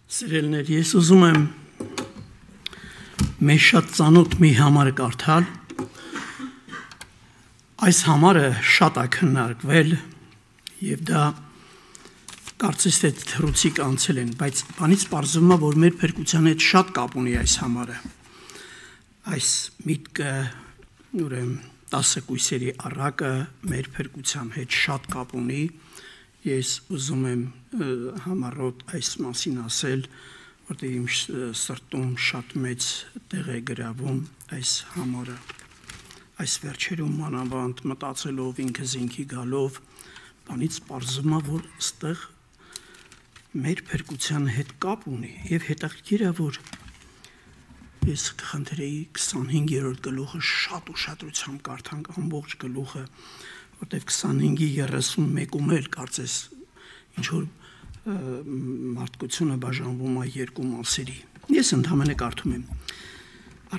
Սիրելիներ, ես ուզում եմ մեզ շատ ծանոթ մի համար կարդալ։ Այս համարը շատ է քննարկվել եւ դա կարծես թե թռուցիկ անցել են, բայց բանից պարզվում է, որ մեր փրկության հետ շատ կապ ունի այս համարը։ Այս միտքը, ուրեմն 10 կույսերի առակը մեր փրկության հետ շատ կապ ունի։ Ես ուզում եմ համառոտ այս մասին ասել, որտեղ իմ սրտում շատ մեծ տեղ է գրավում այս համարը։ Այս վերջերում մանավանդ մտածելով ինքս ինքի գալով, բանից պարզվում է, որ այստեղ մեր փրկության հետ կապ ունի եւ հետաքրքիր է, որ ես կխնդրեի 25-րդ գլուխը շատ ուշադրությամբ կարդանք ամբողջ գլուխը, որտեղ 25-ի 31-ում էլ կարծես ինչ որ մարդկությունը բաժանվում է երկու մասերի։ Ես ընդհանրապես կարդում եմ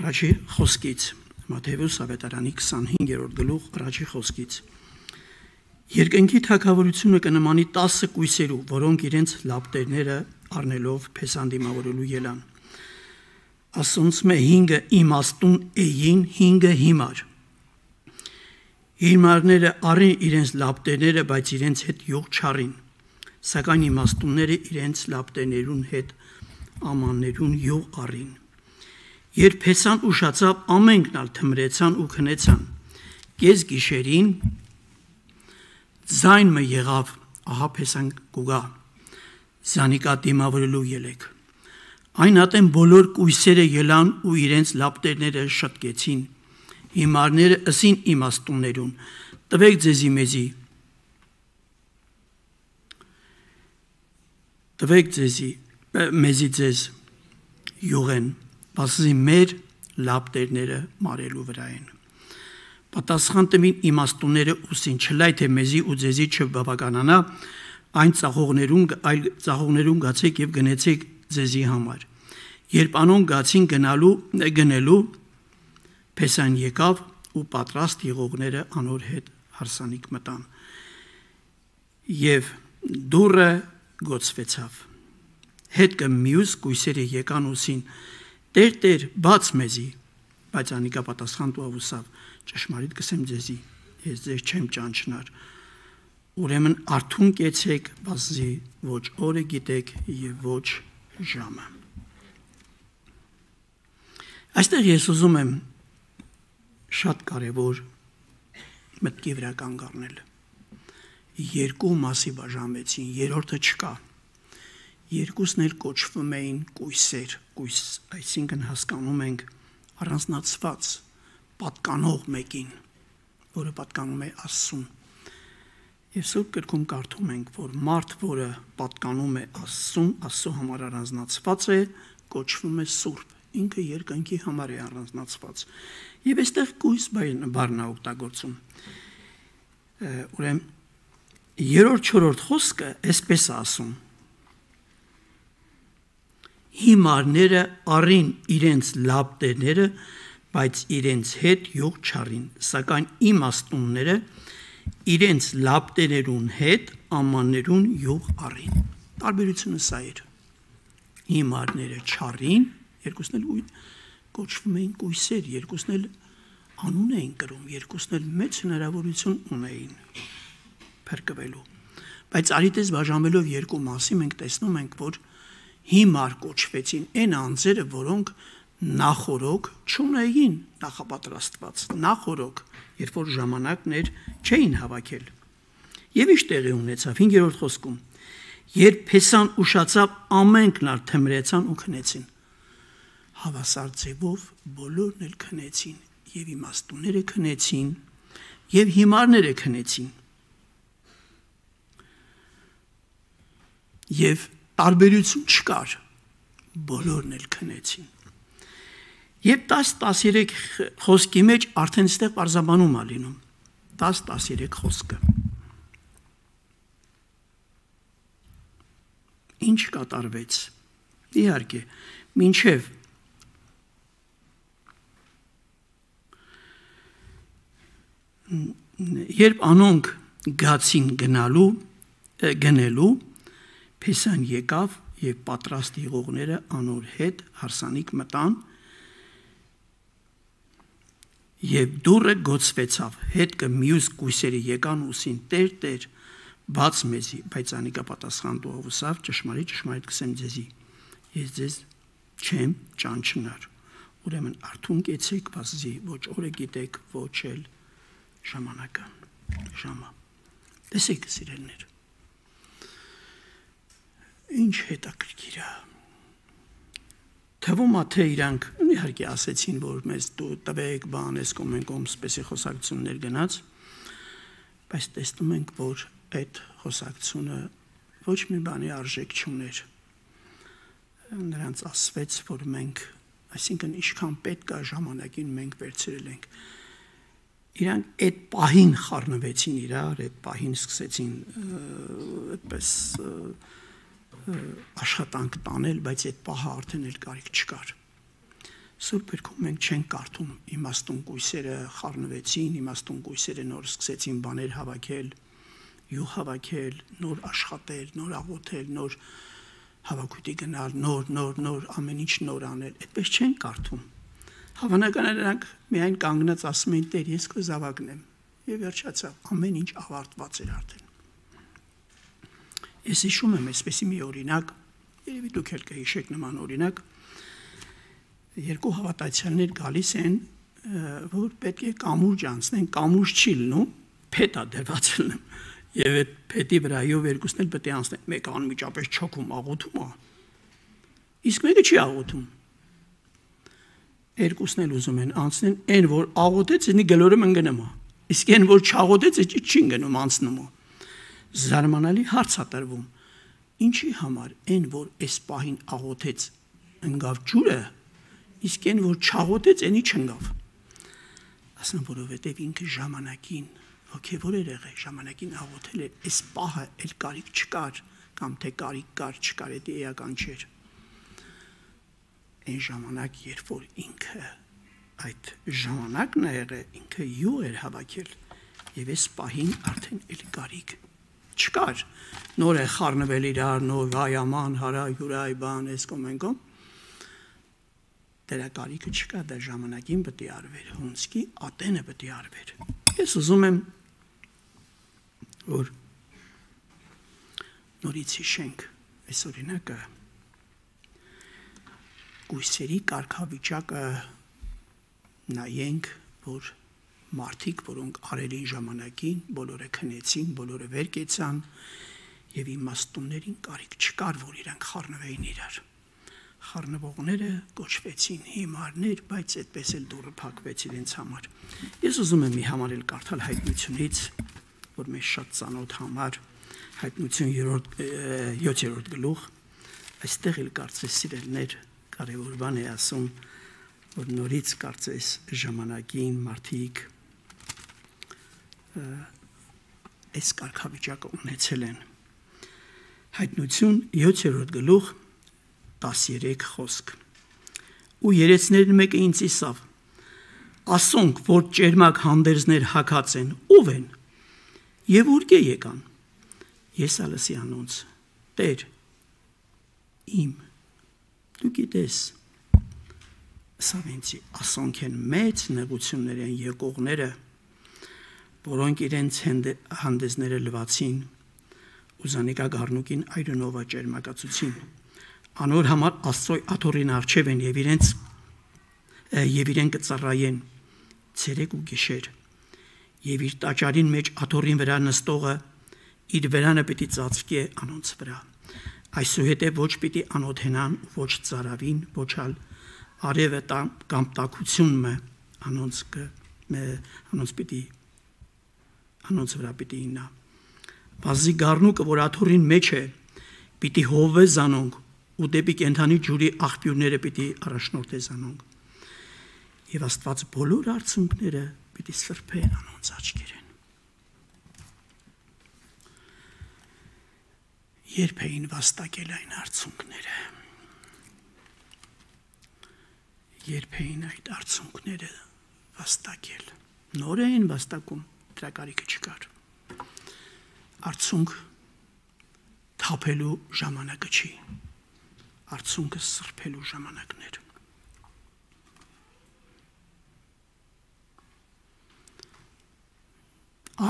առաջի խոսքից Մատթեոս ավետարանի 25-րդ գլուխ առաջի խոսքից։ Երկնքի թագավորությունը կնմանի 10 կույսերու, որոնք իրենց լապտերները առնելով փեսան դիմավորելու ելան։ Ասոնց մե 5-ը իմաստուն էին, 5-ը հիմար։ Հիմարները առին իրենց լապտերները, բայց իրենց հետ յուղ չառին, սակայն իմաստունները իրենց լապտերներուն հետ ամաններուն յուղ առին։ Երբ փեսան ուշացավ, ամենքն ալ թմրեցան ու քնեցան։ Կես գիշերին ձայնը եղավ, ահա փեսան կուգա, զանիկա դիմավորելու ելեք։ Այն ատեն բոլոր կույսերը ելան ու իրենց լապտերները շտկեցին։ Հիմարները ըսին իմաստուններուն, տվեք ձեզի մեզի, տվեք մեզի ձեզ յուղեն, բացի մեր լապտերները մարելու վրա են։ Պատասխան տվին իմաստունները ուսին, չլայ թե մեզի ու ձեզի չբավականանա, այն ծաղողներուն գացեք եւ գնեցեք ձեզի համար։ Երբ անոն գացին գնելու Փեսան եկավ ու պատրաստ եղողները անոր հետ հարսանիք մտան եւ դուռը գոցվեցավ։ Հետքը մյուս կույսերը եկան ուսին, Տեր, բաց մեզի, բայց անիկա պատասխան տուավ ուսավ, ճշմարիտ կսեմ ձեզի, ես ձեզ չեմ ճանչնար։ Ուրեմն արթուն կեցեք, բացի ոչ օրը գիտեք եւ ոչ ժամը։ Այստեղ ես ուզում եմ շատ կարևոր մտքի վրա կանգ առնել։ Երկու մասի բաժանվեցին, երրորդը չկա։ Երկուսն էլ կոչվում էին կույսեր, այսինքն հասկանում ենք առանձնացված, պատկանող մեկին, որը պատկանում է Աստծուն։ Եվ Սուրբ գրքում կարդում ենք, որ մարդ, որը պատկանում է Աստծուն, Աստծո համար առանձնացված է, կոչվում է Սուրբ։ Ինքը երկնքի համար է առանձնացված։ Եվ այստեղ կույս բառն է օգտագործում։ Ուրեմն 3-4 խոսքը այսպես է ասում. Հիմարները առին իրենց լապտերները, բայց իրենց հետ յուղ չառին, սակայն իմաստունները իրենց լապտերերուն հետ ամաններուն յուղ առին։ Տարբերությունը սա էր։ Հիմարները չառին, երկուսն էլ կոչվում էին կույսեր, երկուսն էլ անուն էին կրում, երկուսն էլ մեծ հնարավորություն ունեին փրկվելու։ Բայց արիտես բաժանվելով երկու մասի մենք տեսնում ենք, որ հիմար կոչվեցին այն անձերը, որոնք նախորոք չունեին նախապատրաստված, նախորոք, երբ որ ժամանակներ չէին հավաքել։ Եվ ինչ տեղի ունեցավ 5-րդ խոսքում. Երբ Փեսան ուշացավ, ամենքն ալ թմրեցան ու քնեցին։ Հավասար ձևով բոլորն էլ քնեցին, եւ իմաստունները քնեցին, եւ հիմարները քնեցին։ Եվ տարբերություն չկար, բոլորն էլ քնեցին։ Եվ 10-13 խոսքի մեջ արդեն այստեղ պարզաբանում է լինում 10-13 խոսքը։ Ինչ կատարվեց։ Իհարկե, մինչև երբ անոնք գացին գնելու Փեսան եկավ եւ պատրաստ եղողները անոր հետ հարսանիք մտան եւ դուրը գոցվեցավ հետ կը մյուս գույսերը եկան ուսին Տեր բաց մեզի բայց անիկա պատասխան տուով ուսավ ճշմարիտ կսեմ ձեզի ես ձեզ չեմ ճանչնար ուրեմն արթուն կեցեք բացի ոչ օրը գիտեք ոչ էլ ժամանակը ժամը տեսեք սիրելիներ ինչ հետաքրքիր է թվում է թե իրանք իհարկե ասեցին որ մեզ դու տվեք բան ես կոմենկոմ սպեսի խոսակցություններ գնաց բայց տեսնում ենք որ այդ խոսակցությունը ոչ մի բանի արժեք չուներ նրանց ասվեց որ մենք այսինքն ինչքան պետք է ժամանակին մենք վերցրել ենք իրանք այդ պահին խառնվեցին իրար այդ պահին սկսեցին այդպես աշխատանք տանել բայց այդ պահը արդեն էլ կարիք չկար Սուրբ Գրքում մենք չենք կարդում իմաստուն կույսերը խառնվեցին իմաստուն կույսերը նոր սկսեցին բաներ հավաքել յուղ հավաքել նոր աշխատել նոր աղոթել նոր հավաքույթի գնալ նոր ամեն ինչ նոր անել այդպես չեն կարդում Հավանական է նրանք միայն կանգնած ասում են Տեր ես քո զավակն եմ եւ վերջացավ ամեն ինչ ավարտված էր արդեն Ես հիշում եմ այսպեսի մի օրինակ երևի դուք էլ կհիշեք նման օրինակ երկու հավատացյալներ գալիս են որ պետք է կամուրջ անցնեն կամուրջ չի լինում փետ է դրված լինում եւ այդ փետի վրայով երկուսն էլ պետք է անցնեն մեկը անմիջապես չոքում աղոթում է իսկ մեկը չի աղոթում Երկուսն էլ ուզում են անցնեն, այն որ աղոթեց, ինի գլորը մնգնում է։ Իսկ այն որ չաղոթեց, չի գնում անցնում է։ Զարմանալի հարց է տրվում։ Ինչի համար այն որ այս պահին աղոթեց, ընկավ ջուրը, իսկ այն որ չաղոթեց, այնի չընկավ։ Ասում որովհետև ինքը ժամանակին հոգևոր էր եղել, ժամանակին աղոթել էր, այս պահը էլ կարիք չկար, կամ թե կարիք կար, չկար, դա էական չէր։ Այն ժամանակ, երբ որ ինքը այդ ժամանակն է եղել, ինքը յուղ էր հավաքել եւ այս պահին արդեն էլ կարիք չկար։ Նոր է խառնվել իրար, նոր վայաման, հարա, յուրայ բան, այս կոմենկոմ։ Դրա կարիքը չկա, դա ժամանակին պետք է արվեր, հունցքի ատենը պետք է արվեր։ Ես ուզում եմ որ նորից հիշենք այս օրինակը Գույսերի կարգավիճակը նայենք, որ մարդիկ, որոնք արելին ժամանակին, բոլորը քնեցին, բոլորը վեր կեցան եւ իմաստուններին կարիք չկար, որ իրանք խառնվեին իրար։ Խառնվողները կոչվեցին հիմարներ, բայց այդպես էլ դուրը փակվեց իրենց համար։ Ես ուզում եմ մի համար էլ կարդալ հայտնությունից, որ մեզ շատ ծանոթ համար, հայտնություն 7-րդ գլուխ, այստեղ էլ կարծես սիրելներ կարևոր բան է ասում, որ նորից կարծես ժամանակին մարդիկ այս կարգավիճակը ունեցել են։ Հայտնություն 7-րդ գլուխ 13 խոսք։ Ու երեցներն մեկը ինձ իսավ. ասոնք, որ ճերմակ հանդերձներ հագած են, ով են, եւ ուր եկան։ Ես ալսի անոնց, Տեր, իմ Դու գիտես, սավենցի ասոնք են մեծ նեղություններ են եկողները, որոնք իրենց հանդեզները լվացին, ուզանիկա գառնուկին այրունովա ճերմակացուցին, անոր համար աստծոյ աթորին արջև են և իրեն կծառայեն, ցերեկ ու գիշեր, և իր տաճարին մեջ աթորին վրա նստողը, իր վերանը պիտի ծածկի անոնց վրա, Այսուհետև ոչ պիտի անոթենան, ոչ ծարավին, ոչ ալ արևը կամ տաքությունը անոնց վրա պիտի ինա։ Բազի գառնուկը, որ աթոռին մեջ է, պիտի հովվե զանոնք ու դեպի կենդանի ջուրի աղբյուրները պիտի առաջնորդե զանոնք։ Եվ Աստված բոլոր արցունքները պիտի սրբեն անոնց աչքերեն։ Երբ էին վաստակել այն արցունքները, երբ էին այդ արցունքները վաստակել, նոր էին վաստակում, դրա կարիքը չկար, արցունք թափելու ժամանակը չի, արցունքը սրբելու ժամանակներ։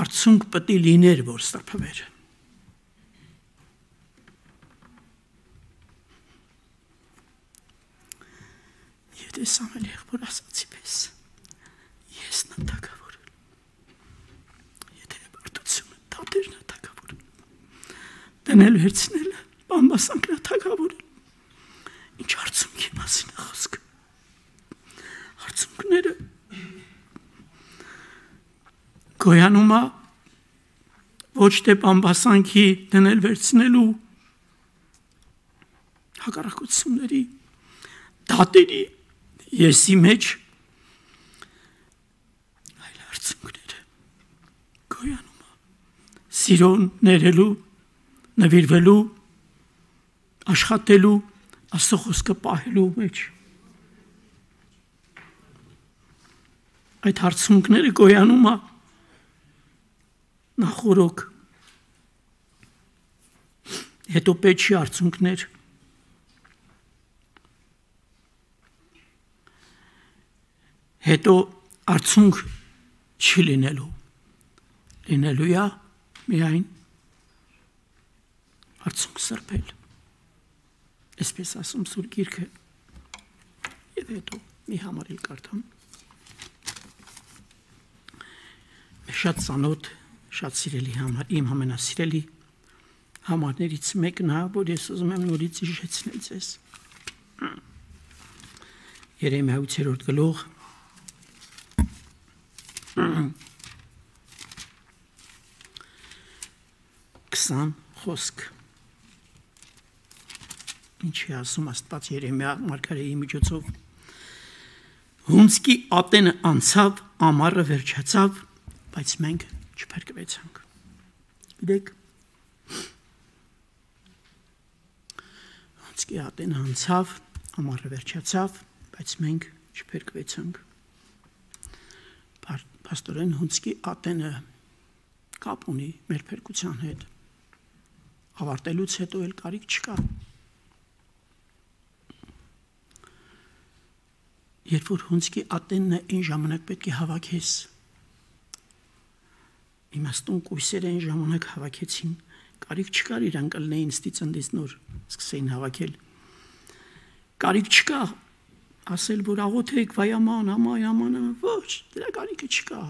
Արցունք պետք է լիներ, որ սրբվեր։ Եթե Սամվել եղբոր ասացի պես, ես նա թագավորել, եթե բարդությունը դատերն է թագավորել, դնել վերցնելը, բամբասանքն է թագավորել, ինչ արցունքի մասին է խոսքը, արցունքները գոյանում է ոչ թե բամբասանքի դնել վերցնելու հակառակությունների, դատերի, եսի մեջ, այլ արցունքները գոյանում է սիրոն ներելու, նվիրվելու, աշխատելու, Աստծո խոսքը պահելու մեջ։ Այդ արցունքները գոյանում է նախորոք, հետո պեչի արցունքներ, հետո արցունք չի լինելու, լինելու է միայն արցունք սրբել, այսպես ասում Սուրբ Գիրքը, և հետո մի համարել կարդամ, շատ ծանոթ, շատ սիրելի համար, իմ ամենասիրելի համարներից մեկն է, որ ես ուզում եմ նորից հիշեցնել ձեզ։ Երեմիա 8-րդ գլուխ 20 խոսք։ Ինչի ասում Աստված Երեմիա մարգարեի միջոցով։ Հունձքի ատենը անցավ, ամառը վերջացավ, բայց մենք չփրկվեցանք։ Գիտեք, հունձքի ատենը անցավ, ամառը վերջացավ, բայց մենք չփրկվեցանք։ Պաստորեն հունձքի ատենը կապ ունի մեր փրկության հետ։ Ավարտելուց հետո էլ կարիք չկա։ Երբ որ հունձքի ատենն է, այն ժամանակ պետք է հավաքես։ Իմաստուն կույսերը այն ժամանակ հավաքեցին, կարիք չկար իրանք ելնեին ստիծնդից նոր սկսեին հավաքել։ Կարիք չկա ասել, որ աղոթեք, վայաման, աման, ոչ, դրա կարիքը չկա։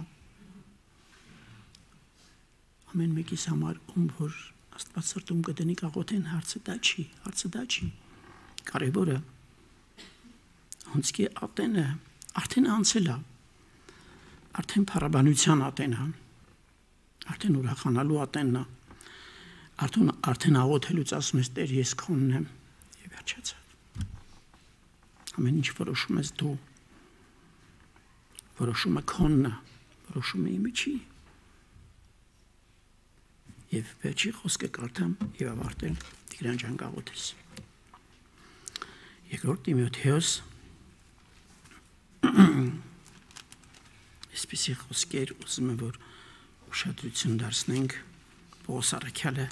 Ամեն մեկիս համար, ում որ Աստված սրտում կդնի աղոթեն, հարցը դա չի, կարևորը հունձքի ատենը արդեն անցել է, արդեն փառաբանության ատենն է, արդեն ուրախանալու ատենն է, արդեն աղոթելուց ասում ես Տեր ես քոնն եմ եւ վերջացավ։ Ամեն ինչ որոշում ես դու, որոշումը քոնն է, որոշումը իմը չի։ Եվ վերջի խոսքը կարդամ եւ ավարտել Տիգրան ջան աղոթես։ Երկրորդ Տիմոթեոս այսպիսի խոսքեր ուզում եմ, որ ուշադրություն դարձնենք Պողոս առաքյալը,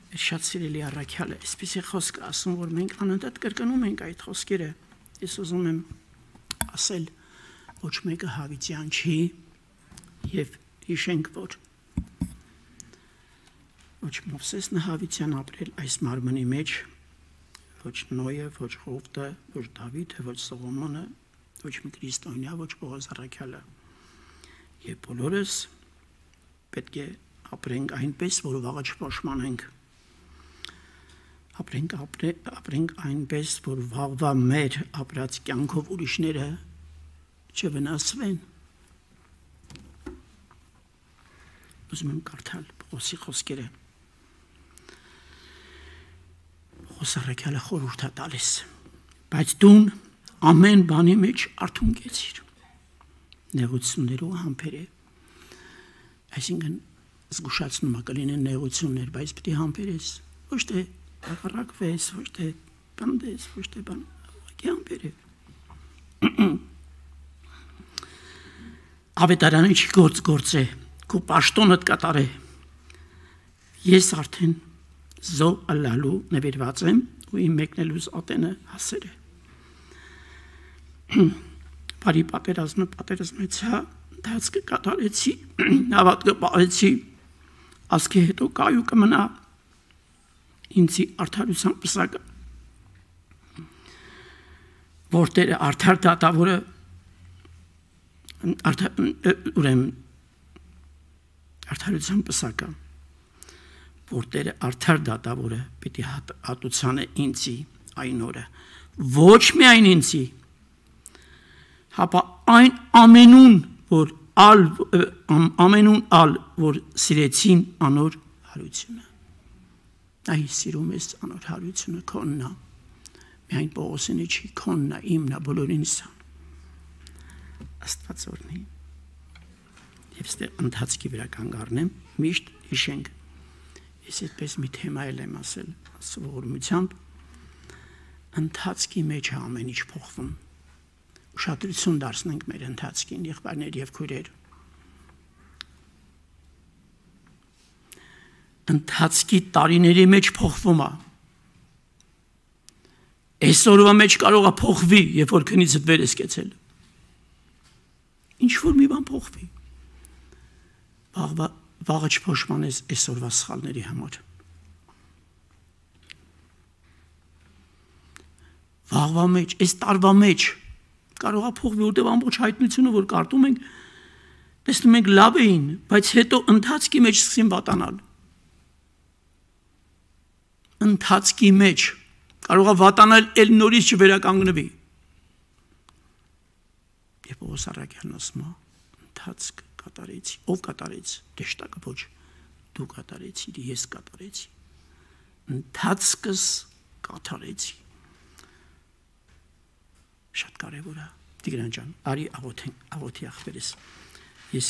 մեր շատ սիրելի առաքյալը, այսպիսի խոսք ասում, որ մենք անընդհատ կրկնում ենք այդ խոսքերը։ Ես ուզում եմ ասել, ոչ մեկը հավիտյան չի եւ հիշենք, որ ոչ Մովսեսն հավիտյան ապրել այս մարմնի մեջ, ոչ Նոյը, ոչ Ղովտը, ոչ Դավիթը, ոչ Սողոմոնը, ոչ մի քրիստոնյա, ոչ Պողոս առաքյալը։ Եվ բոլորս պետք է ապրենք այնպես, որ վաղը չփոշմանենք։ Ապրենք այնպես, որ վաղվա մեր ապրած կյանքով ուրիշները չվնասվեն։ Ուզում եմ կարդալ Պողոսի խոսքերը։ Պողոս առաքյալը խորհուրդ է տալիս, բայց դու ամեն բանի մեջ արթուն կեցիր, նեղություններով համբերե, այսինքն զգուշացնում է կլինեն նեղություններ, բայց պետք է համբերես, ոչ թե հակառակվես, ոչ թե բանդես, ոչ թե բան, ուղղակի համբերե։ Ավետարանը չի գործե, քո պաշտոնդ կատարե։ Ես արդեն զոհ ալալու նվիրված եմ, ու իմ մեկնելուց ատենը հասեր է։ Բարի պատերազմեցա, դարձքը կատարեցի, հավատքը պահեցի, ասկի հետո կայու կմնա ինձի արդարության պսակը, որտերը արդար դատավորը արդարության պսակը, որտերը արդար դատավորը պիտի հատուցանը ինձի այն օրը, ոչ միայն ինձի, հապա այն ամենուն ալ, որ սիրեցին անոր հարությունը։ Այ սիրում ես անոր հարությունը քոննա, միայն Պողոսինի չի, քոննա, իմնա, բոլորինսա։ Աստված օրհնի։ Եվ ստե ընթացքի վրա կանգառնեմ, միշտ հիշենք, ես այդպես մի թեմա եմ ասել, սովորությամբ, ընթացքի մեջ ամեն ինչ փոխվում։ Ուշադրություն դարձնենք մեր ընթացքին, եղբայրներ եւ քույրեր։ Ընթացքի տարիների մեջ փոխվում է։ Այսօրվա մեջ կարող է փոխվի, երբ որ քնիցդ վեր ես կեցել։ Ինչ որ մի բան փոխվի։ Վաղը չփոշմանես այսօրվա սխալների համար։ Վաղվա մեջ, այս տարվա մեջ կարող է փոխվի, որտեղ ամբողջ հայտնությունը, որ կարդում ենք, տեսնում ենք լավ էին, բայց հետո ընթացքի մեջ սկսին վատանալ։ Ընթացքի մեջ կարող է վատանալ էլ նորից չվերականգնվի։ Եվ Պողոս առաքյալն ասում է, ընթացք կատարեցի, ով կատարեց, դեշտակը ոչ, դու կատարեցիր, ես կատարեցի, ընթացքս կատարեցի։ Շատ կարևոր է, Տիգրան ջան, արի աղոթի աղբերես, ես